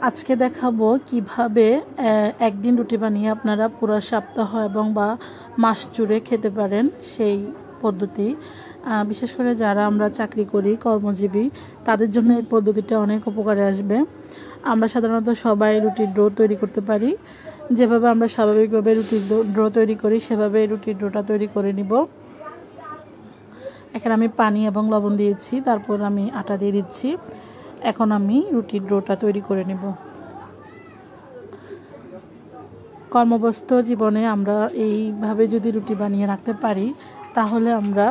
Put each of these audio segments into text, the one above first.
আজকে দেখাবো কিভাবে একদিন রুটি বানিয়ে আপনারা পুরো সপ্তাহ এবং বা মাস জুড়ে খেতে পারেন সেই পদ্ধতি। বিশেষ করে যারা আমরা চাকরি করি, কর্মজীবী, তাদের জন্য এই পদ্ধতিটা অনেক উপকারে আসবে। আমরা সাধারণত সবাই রুটির ডো তৈরি করতে পারি। যেভাবে আমরা স্বাভাবিকভাবে রুটির ডো তৈরি করি সেভাবে রুটির ডোটা তৈরি করে নিব। এখানে আমি পানি এবং লবণ দিয়েছি, তারপর আমি আটা দিয়ে দিচ্ছি। এখন আমি রুটির ডোটা তৈরি করে নেব। কর্মব্যস্ত জীবনে আমরা এইভাবে যদি রুটি বানিয়ে রাখতে পারি তাহলে আমরা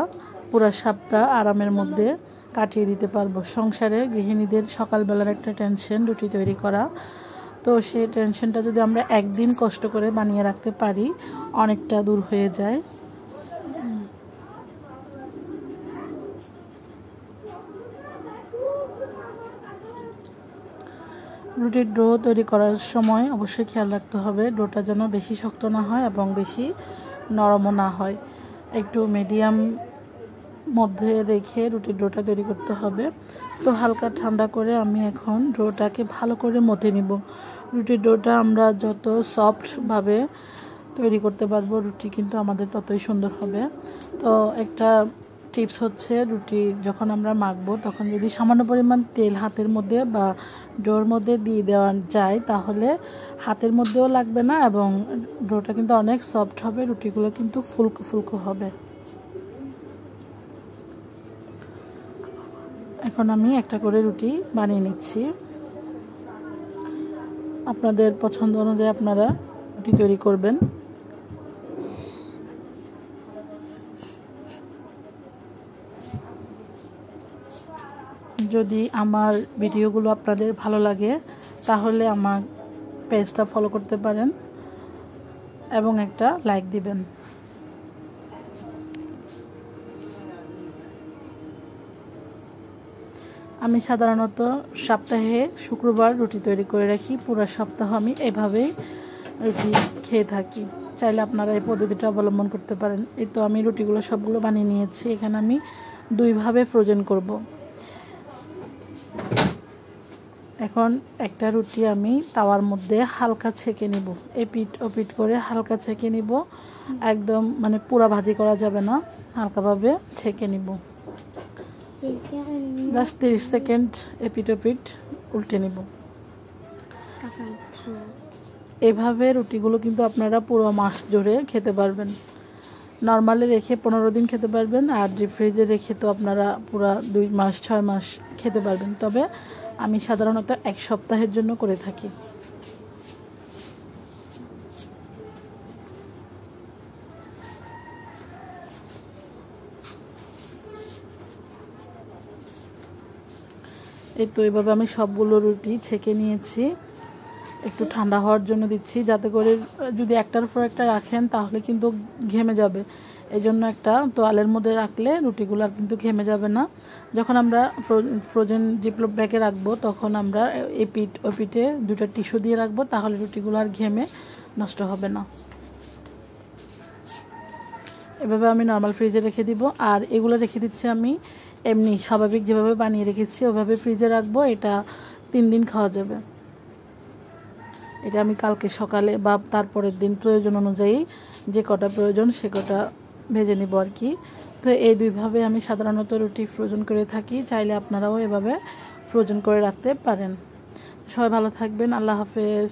পুরো সপ্তাহ আরামের মধ্যে কাটিয়ে দিতে পারবো। সংসারে গৃহিণীদের সকালবেলার একটা টেনশন রুটি তৈরি করা, তো সেই টেনশনটা যদি আমরা একদিন কষ্ট করে বানিয়ে রাখতে পারি অনেকটা দূর হয়ে যায়। রুটির ডো তৈরি করার সময় অবশ্যই খেয়াল রাখতে হবে ডোটা যেন বেশি শক্ত না হয় এবং বেশি নরমও না হয়। একটু মিডিয়াম মধ্যে রেখে রুটির ডোটা তৈরি করতে হবে। তো হালকা ঠান্ডা করে আমি এখন ডোটাকে ভালো করে মথে নিব। রুটির ডোটা আমরা যত সফটভাবে তৈরি করতে পারবো রুটি কিন্তু আমাদের ততই সুন্দর হবে। তো একটা টিপস হচ্ছে, রুটি যখন আমরা মাখবো তখন যদি সামান্য পরিমাণ তেল হাতের মধ্যে বা ডোর মধ্যে দিয়ে দেওয়া যায় তাহলে হাতের মধ্যেও লাগবে না এবং ডোটা কিন্তু অনেক সফট হবে, রুটিগুলো কিন্তু ফুলকো ফুলকো হবে। এখন আমি একটা করে রুটি বানিয়ে নিচ্ছি। আপনাদের পছন্দ অনুযায়ী আপনারা রুটি তৈরি করবেন। যদি আমার ভিডিওগুলো আপনাদের ভালো লাগে তাহলে আমার পেজটা ফলো করতে পারেন এবং একটা লাইক দিবেন। আমি সাধারণত সপ্তাহে শুক্রবার রুটি তৈরি করে রাখি। পুরো সপ্তাহ আমি এভাবেই রুটি খেয়ে থাকি। চাইলে আপনারা এই পদ্ধতিটা অবলম্বন করতে পারেন। এই তো আমি রুটিগুলো সবগুলো বানিয়ে নিয়েছি। এখানে আমি দুইভাবে ফ্রোজেন করব। এখন একটা রুটি আমি তাওয়ার মধ্যে হালকা ছেঁকে নিব, এপিট ওপিট করে হালকা ছেঁকে নিব। একদম মানে পুরা ভাজি করা যাবে না, হালকাভাবে ছেঁকে নিব। জাস্ট 30 সেকেন্ড এপিট ওপিট উল্টে নিব। এভাবে রুটিগুলো কিন্তু আপনারা পুরো মাস জুড়ে খেতে পারবেন। নর্মালি রেখে 15 দিন খেতে পারবেন, আর ডিপ ফ্রিজে রেখে তো আপনারা পুরো 2 মাস 6 মাস খেতে পারবেন। তবে আমি সাধারণত 1 সপ্তাহের জন্য করে থাকি। এই তো এভাবে আমি সবগুলো রুটি ছেঁকে নিয়েছি। একটু ঠান্ডা হওয়ার জন্য দিচ্ছি, যাতে করে যদি একটার উপর একটা রাখেন তাহলে কিন্তু ঘেমে যাবে। এই জন্য একটা তোয়ালের মধ্যে রাখলে রুটিগুলো আর কিন্তু ঘেমে যাবে না। যখন আমরা ফ্রোজেন জিপলক ব্যাগে রাখবো তখন আমরা এপিট ওপিটে 2টা টিস্যু দিয়ে রাখবো, তাহলে রুটিগুলো আর ঘেমে নষ্ট হবে না। এভাবে আমি নর্মাল ফ্রিজে রেখে দিব। আর এগুলো রেখে দিচ্ছি আমি এমনি স্বাভাবিক যেভাবে বানিয়ে রেখেছি ওভাবে ফ্রিজে রাখবো। এটা 3 দিন খাওয়া যাবে। এটা আমি কালকে সকালে বা তারপরের দিন প্রয়োজন অনুযায়ী যে কটা প্রয়োজন সে কটা ভেজে নিব আর কি। তো এই দুইভাবে আমি সাধারণত রুটি ফ্রোজেন করে থাকি। চাইলে আপনারাও এভাবে ফ্রোজেন করে রাখতে পারেন। সবাই ভালো থাকবেন। আল্লাহ হাফেজ।